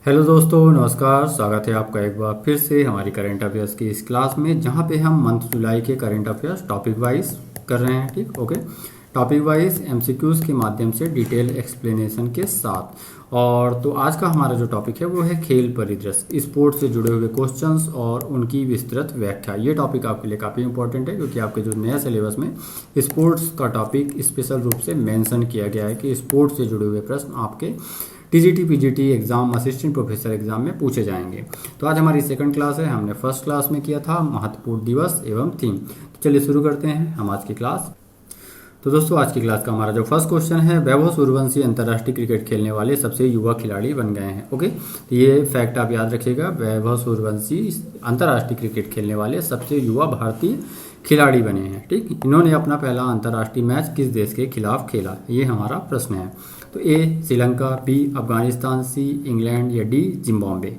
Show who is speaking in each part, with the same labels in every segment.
Speaker 1: Hello दोस्तों, नमस्कार। स्वागत है आपका एक बार फिर से हमारी करंट अफेयर्स की इस क्लास में, जहां पे हम मंथ जुलाई के करंट अफेयर्स टॉपिक वाइज कर रहे हैं। ठीक, ओके। टॉपिक वाइज एमसीक्यूज के माध्यम से डिटेल एक्सप्लेनेशन के साथ। और तो आज का हमारा जो टॉपिक है वो है खेल परिदृश्य, स्पोर्ट्स से जुड़े हुए क्वेश्चंस और उनकी विस्तृत व्याख्या। ये टॉपिक आपके लिए काफ़ी इंपॉर्टेंट है, क्योंकि आपके जो नया सिलेबस में स्पोर्ट्स का टॉपिक स्पेशल रूप से मेंशन किया गया है कि स्पोर्ट्स से जुड़े हुए प्रश्न आपके TGT PGT exam, assistant professor exam में पूछे जाएंगे। तो आज हमारी सेकंड क्लास है। हमने फर्स्ट क्लास में किया था महत्वपूर्ण दिवस एवं थीम। तो चलिए शुरू करते हैं हम आज की क्लास। तो दोस्तों, आज की क्लास का हमारा जो फर्स्ट क्वेश्चन है, वैभव सूर्यवंशी अंतर्राष्ट्रीय क्रिकेट खेलने वाले सबसे युवा खिलाड़ी बन गए हैं। ओके, तो ये फैक्ट आप याद रखिएगा। वैभव सूर्यवंशी अंतर्राष्ट्रीय क्रिकेट खेलने वाले सबसे युवा भारतीय खिलाड़ी बने हैं। ठीक, इन्होंने अपना पहला अंतर्राष्ट्रीय मैच किस देश के खिलाफ खेला, ये हमारा प्रश्न है। तो A Sri Lanka, B Afghanistan, C England या डी जिम्बाब्वे।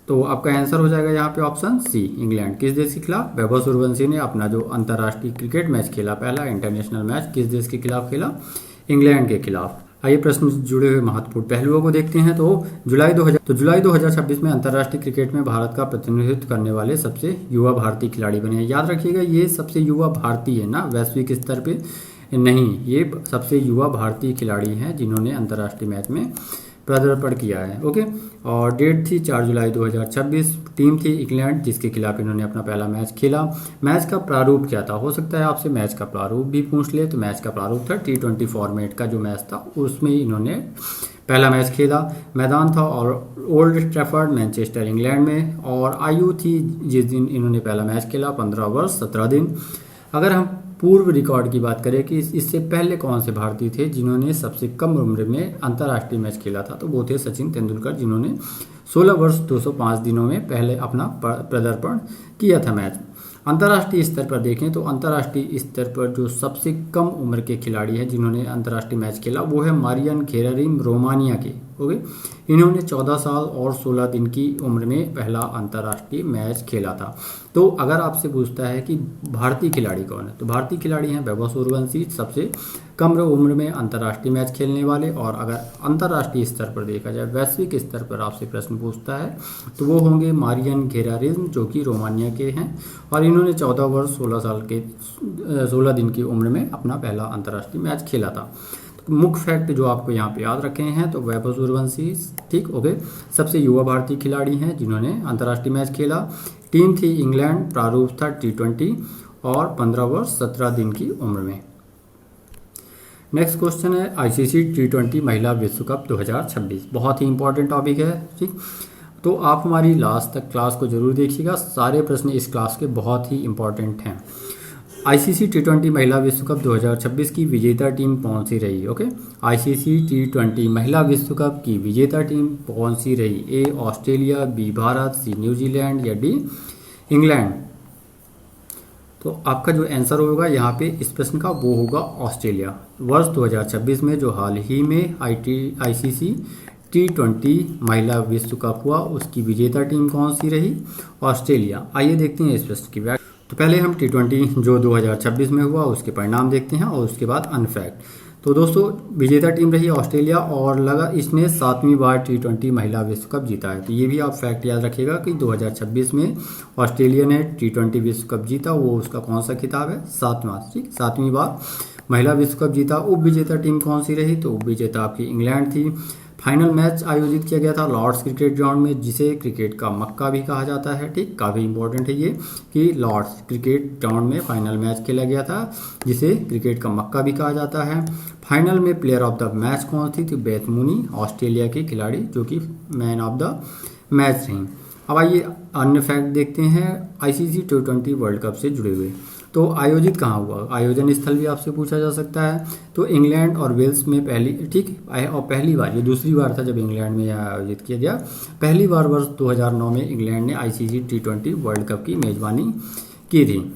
Speaker 1: तो आपका आंसर हो जाएगा यहाँ पे ऑप्शन सी, इंग्लैंड। किस देश के खिलाफ वैभव सूर्यवंशी ने अपना जो अंतर्राष्ट्रीय क्रिकेट मैच खेला, पहला इंटरनेशनल मैच, किस देश के खिलाफ खेला? इंग्लैंड के खिलाफ। आइए प्रश्न से जुड़े हुए महत्वपूर्ण पहलुओं को देखते हैं। तो जुलाई 2026 में अंतर्राष्ट्रीय क्रिकेट में भारत का प्रतिनिधित्व करने वाले सबसे युवा भारतीय खिलाड़ी बने हैं। याद रखिएगा, ये सबसे युवा भारतीय है ना, वैश्विक स्तर पे नहीं। ये सबसे युवा भारतीय खिलाड़ी हैं जिन्होंने अंतर्राष्ट्रीय मैच में पदार्पण किया है। ओके, और डेट थी 4 जुलाई 2026। टीम थी इंग्लैंड, जिसके खिलाफ इन्होंने अपना पहला मैच खेला। मैच का प्रारूप क्या था? हो सकता है आपसे मैच का प्रारूप भी पूछ ले। तो मैच का प्रारूप था T20 फॉर्मेट का जो मैच था, उसमें इन्होंने पहला मैच खेला। मैदान था और ओल्ड ट्रैफर्ड, मैनचेस्टर, इंग्लैंड में। और आयु थी जिस दिन इन्होंने पहला मैच खेला, 15 वर्ष 17 दिन। अगर हम पूर्व रिकॉर्ड की बात करें कि इससे पहले कौन से भारतीय थे जिन्होंने सबसे कम उम्र में अंतर्राष्ट्रीय मैच खेला था, तो वो थे सचिन तेंदुलकर, जिन्होंने 16 वर्ष 205 दिनों में पहले अपना पदार्पण किया था मैच। अंतर्राष्ट्रीय स्तर पर देखें तो अंतर्राष्ट्रीय स्तर पर जो सबसे कम उम्र के खिलाड़ी हैं जिन्होंने अंतर्राष्ट्रीय मैच खेला, वो है मारियन घेरारिम, रोमानिया के। ओके, इन्होंने 14 साल और 16 दिन की उम्र में पहला अंतर्राष्ट्रीय मैच खेला था। तो अगर आपसे पूछता है कि भारतीय खिलाड़ी कौन है, तो भारतीय खिलाड़ी हैं वैभव सूर्यवंशी, सबसे कम उम्र में अंतर्राष्ट्रीय मैच खेलने वाले। और अगर अंतर्राष्ट्रीय स्तर पर देखा जाए, वैश्विक स्तर पर आपसे प्रश्न पूछता है, तो वो होंगे मारियन घेरारिम, जो कि रोमानिया के हैं। और इन्होंने 14 वर्ष 16 दिन की उम्र में अपना पहला अंतर्राष्ट्रीय मैच खेला था। मुख्य फैक्ट जो आपको यहाँ पे याद रखे हैं, तो वैभव सूर्यवंशी, ठीक, ओके, सबसे युवा भारतीय खिलाड़ी हैं जिन्होंने अंतर्राष्ट्रीय मैच खेला। टीम थी इंग्लैंड, प्रारूप था T20 और 15 वर्ष 17 दिन की उम्र में। नेक्स्ट क्वेश्चन है ICC T20 महिला विश्व कप 2026। बहुत ही इंपॉर्टेंट टॉपिक है। ठीक, तो आप हमारी लास्ट तक क्लास को जरूर देखिएगा। सारे प्रश्न इस क्लास के बहुत ही इंपॉर्टेंट हैं। ICC T20 महिला विश्व कप 2026 की विजेता टीम कौन सी रही? ओके, ICC T20 महिला विश्व कप की विजेता टीम कौन सी रही? A Australia, B Bharat, C New Zealand या डी इंग्लैंड। तो आपका जो आंसर होगा यहाँ पे इस प्रश्न का, वो होगा ऑस्ट्रेलिया। वर्ष 2026 में जो हाल ही में ICC T20 महिला विश्व कप हुआ, उसकी विजेता टीम कौन सी रही? ऑस्ट्रेलिया। आइए देखते हैं इस प्रश्न की व्याख्या। तो पहले हम T20 जो 2026 में हुआ उसके परिणाम देखते हैं और उसके बाद अनफैक्ट। तो दोस्तों, विजेता टीम रही ऑस्ट्रेलिया और लगा इसने 7वीं बार T20 महिला विश्व कप जीता है। तो ये भी आप फैक्ट याद रखिएगा कि 2026 में ऑस्ट्रेलिया ने T20 विश्व कप जीता। वो उसका कौन सा खिताब है? 7वां, ठीक, 7वीं बार महिला विश्व कप जीता। उप विजेता टीम कौन सी रही? तो उप विजेता आपकी इंग्लैंड थी। फाइनल मैच आयोजित किया गया था लॉर्ड्स क्रिकेट ग्राउंड में, जिसे क्रिकेट का मक्का भी कहा जाता है। ठीक, काफ़ी इंपॉर्टेंट है ये कि लॉर्ड्स क्रिकेट ग्राउंड में फाइनल मैच खेला गया था, जिसे क्रिकेट का मक्का भी कहा जाता है। फाइनल में प्लेयर ऑफ द मैच कौन थी? तो बेथ मूनी, ऑस्ट्रेलिया की खिलाड़ी, जो कि मैन ऑफ द मैच रही। अब आइए अन्य फैक्ट देखते हैं ICC T20 वर्ल्ड कप से जुड़े हुए। तो आयोजित कहाँ हुआ? आयोजन स्थल भी आपसे पूछा जा सकता है। तो इंग्लैंड और वेल्स में पहली, ठीक, और पहली बार, ये दूसरी बार था जब इंग्लैंड में यह आयोजित किया गया। पहली बार वर्ष 2009 में इंग्लैंड ने ICC T20 वर्ल्ड कप की मेजबानी की थी।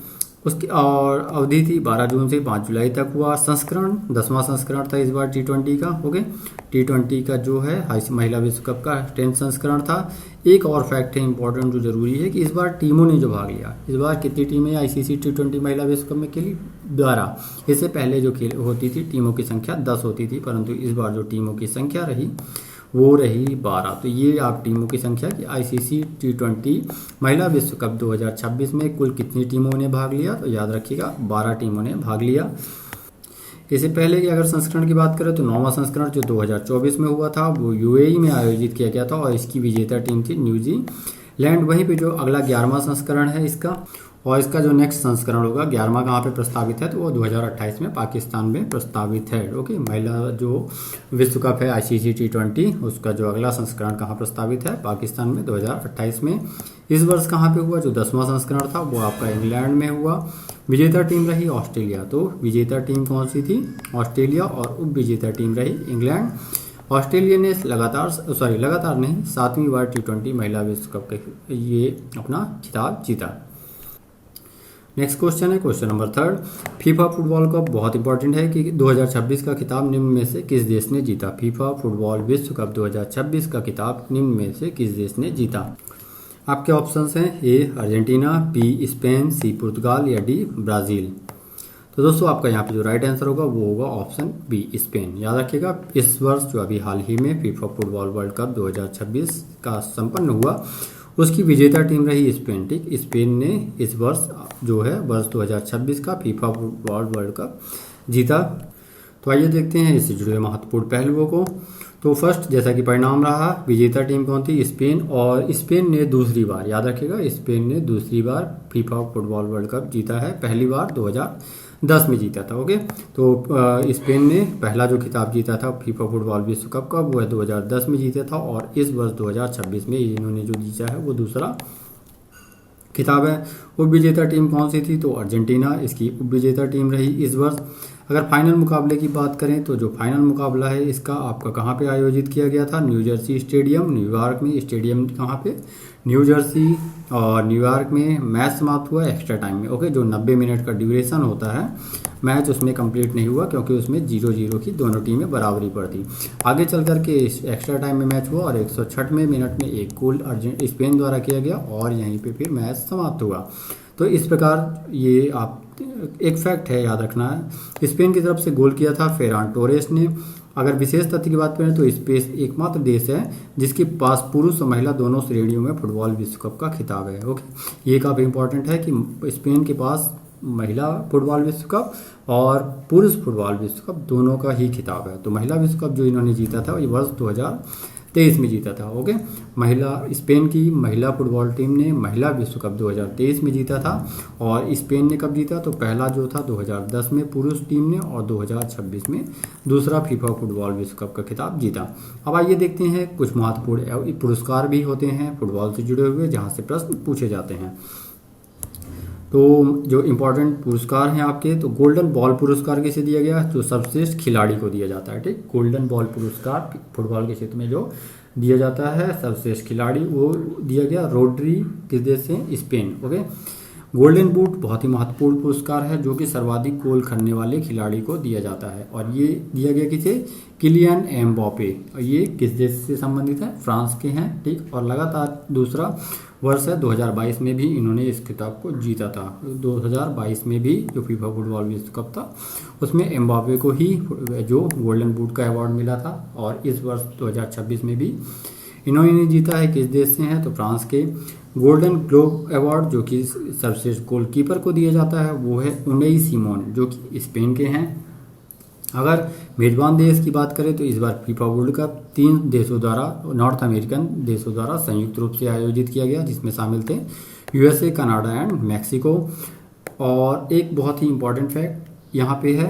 Speaker 1: उसकी और अवधि थी 12 जून से 5 जुलाई तक हुआ। संस्करण 10वां संस्करण था इस बार T20 का। ओके, T20 का जो है महिला विश्व कप का 10th संस्करण था। एक और फैक्ट है इंपॉर्टेंट जो जरूरी है कि इस बार टीमों ने जो भाग लिया, इस बार कितनी टीमें ICC T20 महिला विश्व कप में खेली? 12। इससे पहले जो खेल होती थी टीमों की संख्या 10 होती थी, परंतु इस बार जो टीमों की संख्या रही वो रही 12। तो ये आप टीमों की संख्या कि आईसीसी T20 महिला विश्व कप 2026 में कुल कितनी टीमों ने भाग लिया, तो याद रखिएगा 12 टीमों ने भाग लिया। इससे पहले की अगर संस्करण की बात करें तो 9वां संस्करण जो 2024 में हुआ था वो यूएई में आयोजित किया गया था और इसकी विजेता टीम थी न्यूजीलैंड। वहीं पे जो अगला 11वां संस्करण है इसका, और इसका जो नेक्स्ट संस्करण होगा 11वां कहाँ पे प्रस्तावित है, तो वो 2028 में पाकिस्तान में प्रस्तावित है। ओके, महिला जो विश्व कप है आईसीसी T20 उसका जो अगला संस्करण कहाँ प्रस्तावित है, पाकिस्तान में 2028 में। इस वर्ष कहाँ पे हुआ, जो 10वां संस्करण था वो आपका इंग्लैंड में हुआ। विजेता टीम रही ऑस्ट्रेलिया। तो विजेता टीम कौन सी थी, ऑस्ट्रेलिया, और उप विजेता टीम रही इंग्लैंड। ऑस्ट्रेलिया ने लगातार नहीं 7वीं बार T20 महिला विश्व कप के ये अपना खिताब जीता। नेक्स्ट क्वेश्चन है question number 3। FIFA football cup बहुत इंपॉर्टेंट है कि 2026 का खिताब निम्न में से किस देश ने जीता। फीफा फुटबॉल विश्व कप 2026 का खिताब निम्न में से किस देश ने जीता। आपके ऑप्शंस हैं ए अर्जेंटीना, बी स्पेन, सी पुर्तगाल या डी ब्राज़ील। तो दोस्तों आपका यहाँ पे जो राइट आंसर होगा वो होगा ऑप्शन बी स्पेन। याद रखिएगा इस वर्ष जो अभी हाल ही में फीफा फुटबॉल वर्ल्ड कप 2026 का संपन्न हुआ उसकी विजेता टीम रही स्पेन। ठीक, स्पेन ने इस वर्ष जो है वर्ष 2026 का फीफा फुटबॉल वर्ल्ड कप जीता। तो आइए देखते हैं इससे जुड़े महत्वपूर्ण पहलुओं को। तो फर्स्ट जैसा कि परिणाम रहा, विजेता टीम कौन थी, स्पेन, और स्पेन ने दूसरी बार, याद रखिएगा स्पेन ने दूसरी बार फीफा फुटबॉल वर्ल्ड कप जीता है। पहली बार 2010 में जीता था। ओके, तो स्पेन ने पहला जो खिताब जीता था फीफा फुटबॉल विश्व कप का वो है 2010 में जीता था, और इस वर्ष 2026 में इन्होंने जो जीता है वो दूसरा खिताब है। उप विजेता टीम कौन सी थी, तो अर्जेंटीना इसकी उप विजेता टीम रही इस वर्ष। अगर फाइनल मुकाबले की बात करें तो जो फाइनल मुकाबला है इसका आपका कहाँ पे आयोजित किया गया था, न्यू जर्सी स्टेडियम न्यूयॉर्क में। स्टेडियम कहाँ पे, न्यू जर्सी, और न्यूयॉर्क में मैच समाप्त हुआ एक्स्ट्रा टाइम में। ओके, जो 90 मिनट का ड्यूरेशन होता है मैच उसमें कंप्लीट नहीं हुआ क्योंकि उसमें 0-0 की दोनों टीमें बराबरी पर थी। आगे चल करके एक्स्ट्रा टाइम में मैच हुआ और 106वें मिनट में एक गोल स्पेन द्वारा किया गया और यहीं पे फिर मैच समाप्त हुआ। तो इस प्रकार ये आप एक फैक्ट है याद रखना है। स्पेन की तरफ से गोल किया था फेरान टोरेस ने। अगर विशेष तथ्य की बात करें तो स्पेन एकमात्र देश है जिसके पास पुरुष और महिला दोनों श्रेणियों में फुटबॉल विश्व कप का खिताब है। ओके, ये काफ़ी इंपॉर्टेंट है कि स्पेन के पास महिला फुटबॉल विश्व कप और पुरुष फुटबॉल विश्व कप दोनों का ही खिताब है। तो महिला विश्व कप जो इन्होंने जीता था ये वर्ष 2023 में जीता था। ओके, स्पेन की महिला फुटबॉल टीम ने महिला विश्व कप 2023 में जीता था, और स्पेन ने कब जीता, तो पहला जो था 2010 में पुरुष टीम ने, और 2026 में दूसरा फीफा फुटबॉल विश्व कप का खिताब जीता। अब आइए देखते हैं कुछ महत्वपूर्ण पुरस्कार भी होते हैं फुटबॉल से जुड़े हुए जहाँ से प्रश्न पूछे जाते हैं। तो जो इम्पोर्टेंट पुरस्कार हैं आपके, तो गोल्डन बॉल पुरस्कार किसे दिया गया, जो सर्वश्रेष्ठ खिलाड़ी को दिया जाता है। ठीक, गोल्डन बॉल पुरस्कार फुटबॉल के क्षेत्र में जो दिया जाता है सर्वश्रेष्ठ खिलाड़ी वो दिया गया रोड्री, किस देश से, स्पेन। ओके, गोल्डन बूट बहुत ही महत्वपूर्ण पुरस्कार है जो कि सर्वाधिक गोल करने वाले खिलाड़ी को दिया जाता है, और ये दिया गया किसे, किलियन एम्बापे, और ये किस देश से संबंधित है, फ्रांस के हैं। ठीक, और लगातार दूसरा वर्ष है 2022 में भी इन्होंने इस खिताब को जीता था। 2022 में भी जो फीफा फुटबॉल विश्व कप था उसमें एम्बापे को ही जो गोल्डन बूट का अवार्ड मिला था, और इस वर्ष 2026 में भी इन्होंने जीता है। किस देश से हैं, तो फ्रांस के। गोल्डन ग्लोब अवार्ड जो कि सर्वश्रेष्ठ गोलकीपर को दिया जाता है वो है उनई सिमोन जो कि स्पेन के हैं। अगर मेजबान देश की बात करें तो इस बार फीफा वर्ल्ड कप 3 देशों द्वारा, नॉर्थ अमेरिकन देशों द्वारा संयुक्त रूप से आयोजित किया गया, जिसमें शामिल थे यूएसए, कनाडा एंड मैक्सिको। और एक बहुत ही इंपॉर्टेंट फैक्ट यहाँ पे है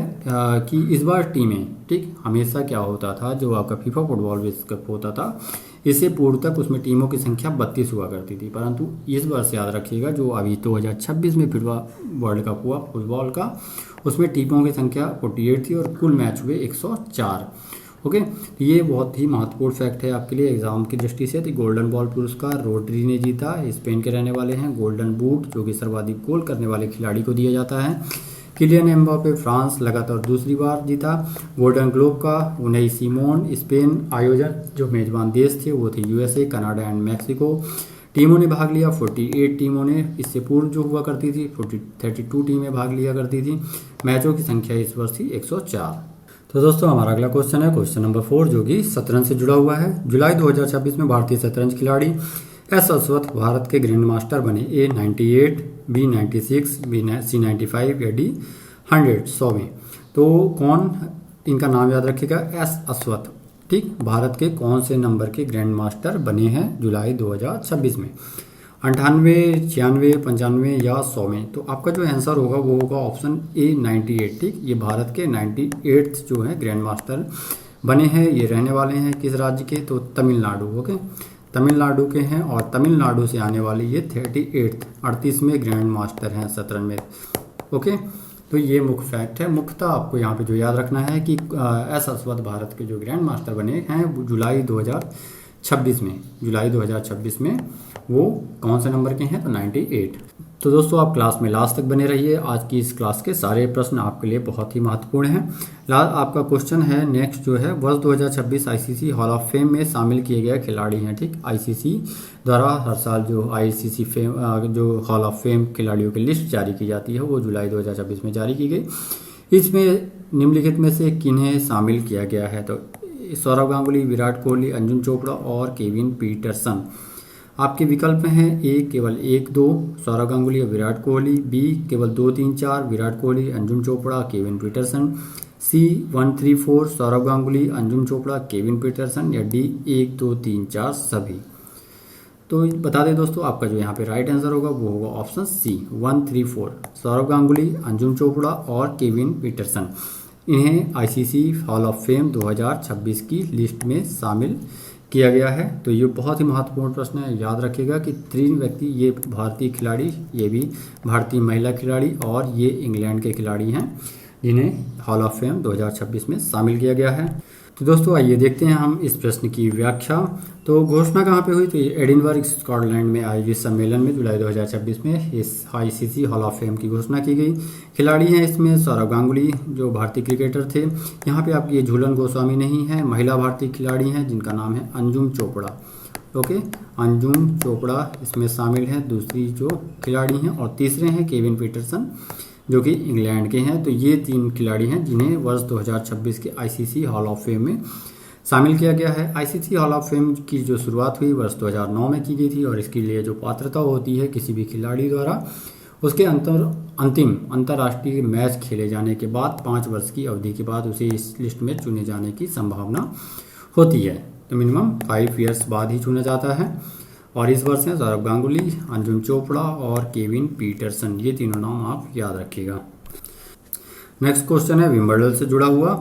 Speaker 1: कि इस बार टीमें, ठीक, हमेशा क्या होता था जो आपका फीफा फुटबॉल विश्व कप होता था इससे पूर्व तक उसमें टीमों की संख्या 32 हुआ करती थी, परंतु इस वर्ष याद रखिएगा जो अभी 2026 में फीफा वर्ल्ड कप हुआ फुटबॉल का उसमें टीमों की संख्या 48 थी और कुल मैच हुए 104। ओके, ये बहुत ही महत्वपूर्ण फैक्ट है आपके लिए एग्जाम की दृष्टि से। तो गोल्डन बॉल पुरस्कार रोड्री ने जीता, स्पेन के रहने वाले हैं। गोल्डन बूट जो कि सर्वाधिक गोल करने वाले खिलाड़ी को दिया जाता है। किलियन एम्बापे फ्रांस लगातार दूसरी बार जीता। गोल्डन ग्लोब का उनई सिमोन स्पेन। आयोजक जो मेजबान देश थे वो थे यूएसए, कनाडा एंड मैक्सिको। टीमों ने भाग लिया 48 टीमों ने, इससे पूर्व जो हुआ करती थी 32 टीमें भाग लिया करती थी। मैचों की संख्या इस वर्ष थी 104। तो दोस्तों हमारा अगला क्वेश्चन है क्वेश्चन नंबर 4, जो कि शतरंज से जुड़ा हुआ है। जुलाई 2026 में भारतीय शतरंज खिलाड़ी एस अश्वथ भारत के ग्रैंड मास्टर बने। ए 98, बी 96, बी सी 95 या डी 100 100 में। तो कौन, इनका नाम याद रखिएगा, एस अश्वथ, ठीक, भारत के कौन से नंबर के ग्रैंड मास्टर बने हैं जुलाई 2026 में? 98, 96, 95 या 100 में। तो आपका जो आंसर होगा वो होगा ऑप्शन ए 98, ठीक। ये भारत के 98 जो है ग्रैंड मास्टर बने हैं। ये रहने वाले हैं किस राज्य के? तो तमिलनाडु, ओके, तमिलनाडु के हैं। और तमिलनाडु से आने वाले ये 38वें ग्रैंड मास्टर हैं शतरंज में, ओके। तो ये मुख्य फैक्ट है। मुख्यतः आपको यहाँ पे जो याद रखना है कि एस अश्वथ भारत के जो ग्रैंड मास्टर बने हैं जुलाई 2026 में वो कौन से नंबर के हैं? तो 98। तो दोस्तों आप क्लास में लास्ट तक बने रहिए। आज की इस क्लास के सारे प्रश्न आपके लिए बहुत ही महत्वपूर्ण हैं। आपका क्वेश्चन है नेक्स्ट जो है, वर्ष 2026 आईसीसी हॉल ऑफ फेम में शामिल किए गए खिलाड़ी हैं, ठीक। आईसीसी द्वारा हर साल जो आईसीसी फेम जो हॉल ऑफ फेम खिलाड़ियों की लिस्ट जारी की जाती है वो जुलाई 2026 में जारी की गई। इसमें निम्नलिखित में से किन्हें शामिल किया गया है? तो सौरव गांगुली, विराट कोहली, अर्जुन चोपड़ा और केविन पीटरसन। आपके विकल्प हैं ए केवल 1 2 सौरव गांगुली और विराट कोहली, बी केवल 2 3 4 विराट कोहली, अर्जुन चोपड़ा, केविन पीटरसन, सी 1 3 4 सौरव गांगुली, अर्जुन चोपड़ा, केविन पीटरसन, या डी 1 2 3 4 सभी। तो बता दें दोस्तों, आपका जो यहाँ पे राइट आंसर होगा वो होगा ऑप्शन सी 1 3 4 सौरव गांगुली, अर्जुन चोपड़ा और केविन पीटरसन। इन्हें आईसीसी हॉल ऑफ फेम 2026 की लिस्ट में शामिल किया गया है। तो ये बहुत ही महत्वपूर्ण प्रश्न है, याद रखिएगा कि 3 व्यक्ति, ये भारतीय खिलाड़ी, ये भी भारतीय महिला खिलाड़ी और ये इंग्लैंड के खिलाड़ी हैं जिन्हें हॉल ऑफ फेम 2026 में शामिल किया गया है। तो दोस्तों आइए देखते हैं हम इस प्रश्न की व्याख्या। तो घोषणा कहाँ पे हुई? तो ये एडिनबर्ग स्कॉटलैंड में आयोजित सम्मेलन में जुलाई 2026 में इस आईसीसी हॉल ऑफ फेम की घोषणा की गई। खिलाड़ी हैं इसमें सौरव गांगुली जो भारतीय क्रिकेटर थे। यहाँ पे आपकी ये झूलन गोस्वामी नहीं है। महिला भारतीय खिलाड़ी हैं जिनका नाम है अंजुम चोपड़ा, ओके, अंजुम चोपड़ा इसमें शामिल है, दूसरी जो खिलाड़ी हैं। और तीसरे हैं केविन पीटरसन जो कि इंग्लैंड के हैं। तो ये 3 खिलाड़ी हैं जिन्हें वर्ष 2026 के आईसीसी हॉल ऑफ फेम में शामिल किया गया है। आईसीसी हॉल ऑफ फेम की जो शुरुआत हुई वर्ष 2009 में की गई थी और इसके लिए जो पात्रता होती है किसी भी खिलाड़ी द्वारा, उसके अंतिम अंतर्राष्ट्रीय मैच खेले जाने के बाद 5 वर्ष की अवधि के बाद उसे इस लिस्ट में चुने जाने की संभावना होती है। तो मिनिमम 5 ईयर्स बाद ही चुना जाता है। और इस वर्ष हैं सौरव गांगुली, अर्जुन चोपड़ा और केविन पीटरसन। ये तीनों नाम आप याद रखिएगा। नेक्स्ट क्वेश्चन है विंबलडन से जुड़ा हुआ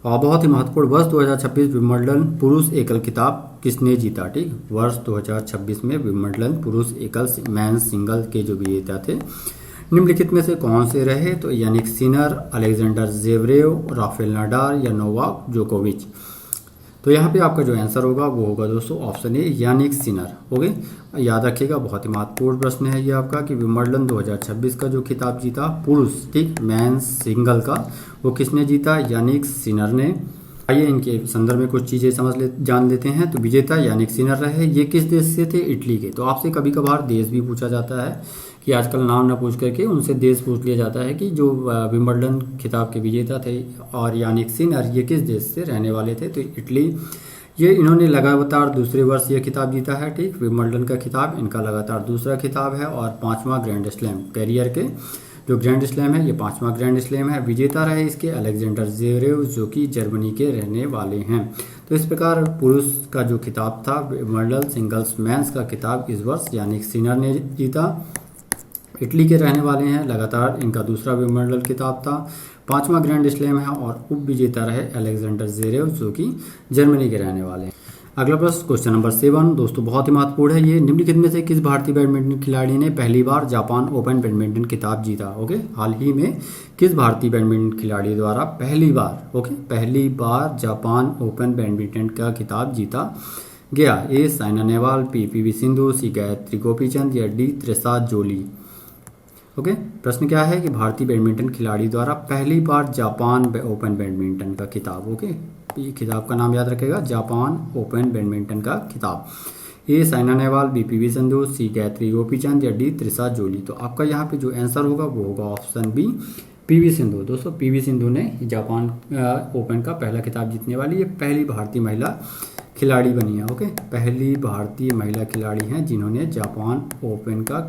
Speaker 1: और बहुत ही महत्वपूर्ण। वर्ष 2026 विंबलडन पुरुष एकल खिताब किसने जीता? ठीक, वर्ष 2026 में विंबलडन पुरुष एकल मेंस सिंगल के जो विजेता थे निम्नलिखित में से कौन से रहे? तो Jannik Sinner, Alexander Zverev, Rafael Nadal या नोवाक जोकोविच। तो यहाँ पे आपका जो आंसर होगा वो होगा दोस्तों option A Jannik Sinner, okay. याद रखिएगा, बहुत ही महत्वपूर्ण प्रश्न है ये आपका कि विंबलडन 2026 का जो खिताब जीता पुरुष, ठीक, मेंस सिंगल का, वो किसने जीता? यानिक सिनर ने। आइए इनके संदर्भ में कुछ चीज़ें जान लेते हैं। तो विजेता यानिक सिनर रहे। ये किस देश से थे? इटली के। तो आपसे कभी कभार देश भी पूछा जाता है कि आजकल नाम ना पूछ करके उनसे देश पूछ लिया जाता है कि जो विंबलडन खिताब के विजेता थे और यानिक सिनर ये किस देश से रहने वाले थे? तो इटली। ये इन्होंने लगातार दूसरे वर्ष ये खिताब जीता है, ठीक, विंबलडन का खिताब इनका लगातार दूसरा खिताब है और 5वां ग्रैंड स्लैम कैरियर के जो ग्रैंड स्लैम है ये 5वां ग्रैंड स्लैम है। विजेता रहे इसके अलेक्जेंडर ज़वेरेव जो कि जर्मनी के रहने वाले हैं। तो इस प्रकार पुरुष का जो खिताब था विंबलडन सिंगल्स मेंस का खिताब इस वर्ष यानिक सिनर ने जीता। इटली के रहने वाले हैं, लगातार इनका दूसरा विंबलडन खिताब था, 5वां ग्रैंड स्लैम है और उप विजेता रहे अलेक्जेंडर ज़वेरेव जो कि जर्मनी के रहने वाले हैं। अगला प्रश्न क्वेश्चन नंबर 7 दोस्तों बहुत ही महत्वपूर्ण है ये। निम्नलिखित में से किस भारतीय बैडमिंटन खिलाड़ी ने पहली बार जापान ओपन बैडमिंटन खिताब जीता? ओके, हाल ही में किस भारतीय बैडमिंटन खिलाड़ी द्वारा पहली बार जापान ओपन बैडमिंटन का खिताब जीता गया? ए साइना नेहवाल, पी सिंधु, सी गायत्री गोपीचंद या डी त्रिशा जोली। ओके, प्रश्न क्या है कि भारतीय बैडमिंटन खिलाड़ी द्वारा पहली बार जापान ओपन बैडमिंटन का खिताब, ओके, ये खिताब का नाम याद रखेगा, जापान ओपन बैडमिंटन का खिताब। ए साइना नेहवाल, बी पी सिंधु, सी गायत्री गोपीचंद या डी त्रिशा जोली। तो आपका यहाँ पे जो आंसर होगा वो होगा ऑप्शन बी पीवी सिंधु, दोस्तों पीवी सिंधु ने जापान ओपन का पहला खिताब जीतने वाली ये पहली भारतीय महिला खिलाड़ी बनी है। ओके, पहली भारतीय महिला खिलाड़ी हैं जिन्होंने जापान ओपन का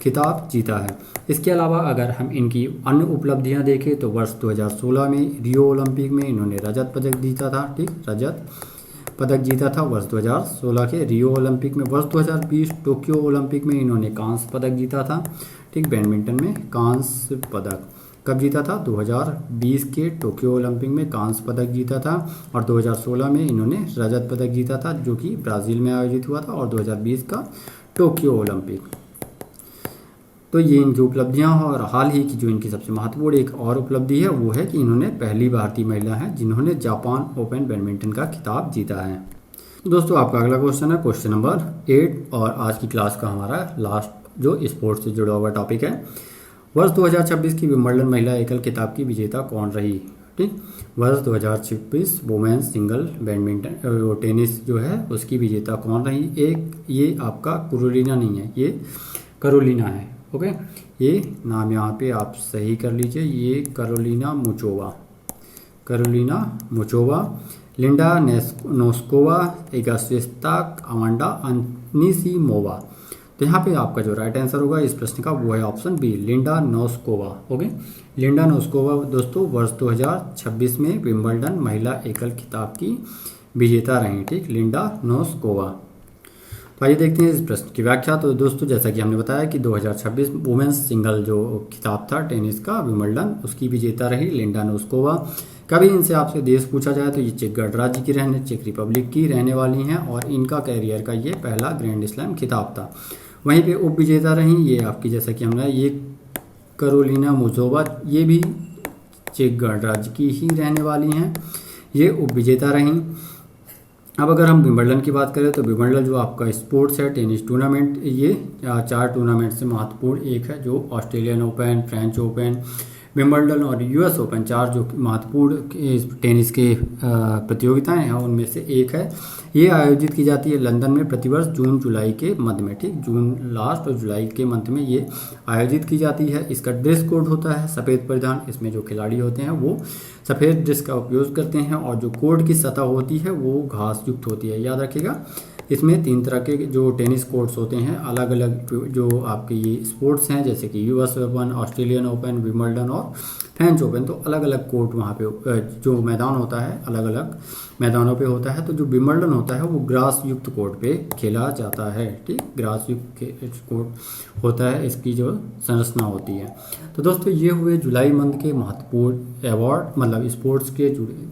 Speaker 1: खिताब जीता है। इसके अलावा अगर हम इनकी अन्य उपलब्धियां देखें तो वर्ष 2016 में रियो ओलंपिक में इन्होंने रजत पदक जीता था। ठीक, रजत पदक जीता था वर्ष 2016 के रियो ओलंपिक में। वर्ष 2020 टोक्यो ओलंपिक में इन्होंने कांस्य पदक जीता था। ठीक, बैडमिंटन में कांस्य पदक कब जीता था? 2020 के टोक्यो ओलंपिक में कांस्य पदक जीता था और 2016 में इन्होंने रजत पदक जीता था जो कि ब्राज़ील में आयोजित हुआ था, और 2020 का टोक्यो ओलंपिक। तो ये इनकी उपलब्धियां हैं। और हाल ही की जो इनकी सबसे महत्वपूर्ण एक और उपलब्धि है वो है कि इन्होंने पहली भारतीय महिला हैं जिन्होंने जापान ओपन बैडमिंटन का खिताब जीता है। दोस्तों आपका अगला क्वेश्चन है क्वेश्चन नंबर 8 और आज की क्लास का हमारा लास्ट जो स्पोर्ट्स से जुड़ा हुआ टॉपिक है। वर्ष 2026 की विंबलडन महिला एकल खिताब की विजेता कौन रही? ठीक, वर्ष 2026 वुमेन्स सिंगल बैडमिंटन टेनिस जो है उसकी विजेता कौन रही? एक ये आपका करोलिना नहीं है, ये करोलिना है। ओके, ये नाम यहाँ पे आप सही कर लीजिए, ये Karolina Muchova, Karolina Muchova, Linda Noskova, एगास्वेस्ता अमांडा अनिसिमोवा। तो यहाँ पे आपका जो राइट आंसर होगा इस प्रश्न का वो है option B, Linda Noskova. Okay, Linda Noskova दोस्तों वर्ष 2026 में विंबलडन महिला एकल खिताब की विजेता रही। ठीक, लिंडा नोस्कोवा। तो आइए देखते हैं इस प्रश्न की व्याख्या। तो दोस्तों जैसा कि हमने बताया कि 2026 वुमेन्स सिंगल जो खिताब था टेनिस का विंबलडन उसकी विजेता रही लिंडा नोस्कोवा। कभी इनसे आपसे देश पूछा जाए तो ये चेक गणराज्य की चेक रिपब्लिक की रहने वाली हैं और इनका कैरियर का ये पहला ग्रैंड स्लैम खिताब था। वहीं पे उप विजेता रही ये आपकी जैसा कि हमने ये करोलिना मुचोवा, ये भी चेक गणराज्य की ही रहने वाली हैं, ये उप विजेता रहीं। अब अगर हम विंबलडन की बात करें तो विंबलडन जो आपका स्पोर्ट्स है टेनिस टूर्नामेंट, ये 4 टूर्नामेंट से महत्वपूर्ण एक है जो Australian open, French open, Wimbledon और यूएस ओपन 4 जो महत्वपूर्ण टेनिस के प्रतियोगिताएं हैं उनमें से एक है। ये आयोजित की जाती है लंदन में प्रतिवर्ष जून जुलाई के मध्य में। ठीक, जून लास्ट और जुलाई के मंथ में ये आयोजित की जाती है। इसका ड्रेस कोड होता है सफ़ेद परिधान, इसमें जो खिलाड़ी होते हैं वो सफ़ेद ड्रेस का उपयोग करते हैं और जो कोर्ट की सतह होती है वो घास युक्त होती है। याद रखिएगा इसमें 3 तरह के जो टेनिस कोर्ट्स होते हैं, अलग अलग जो आपके ये स्पोर्ट्स हैं जैसे कि US open, Australian open, Wimbledon और फ्रेंच ओपन, तो अलग अलग कोर्ट वहाँ पे जो मैदान होता है अलग अलग मैदानों पे होता है। तो जो विंबलडन होता है वो ग्रास युक्त कोर्ट पे खेला जाता है। ठीक, ग्रास युक्त कोर्ट होता है, इसकी जो संरचना होती है। तो दोस्तों ये हुए जुलाई मंथ के महत्वपूर्ण अवार्ड, मतलब स्पोर्ट्स के जुड़े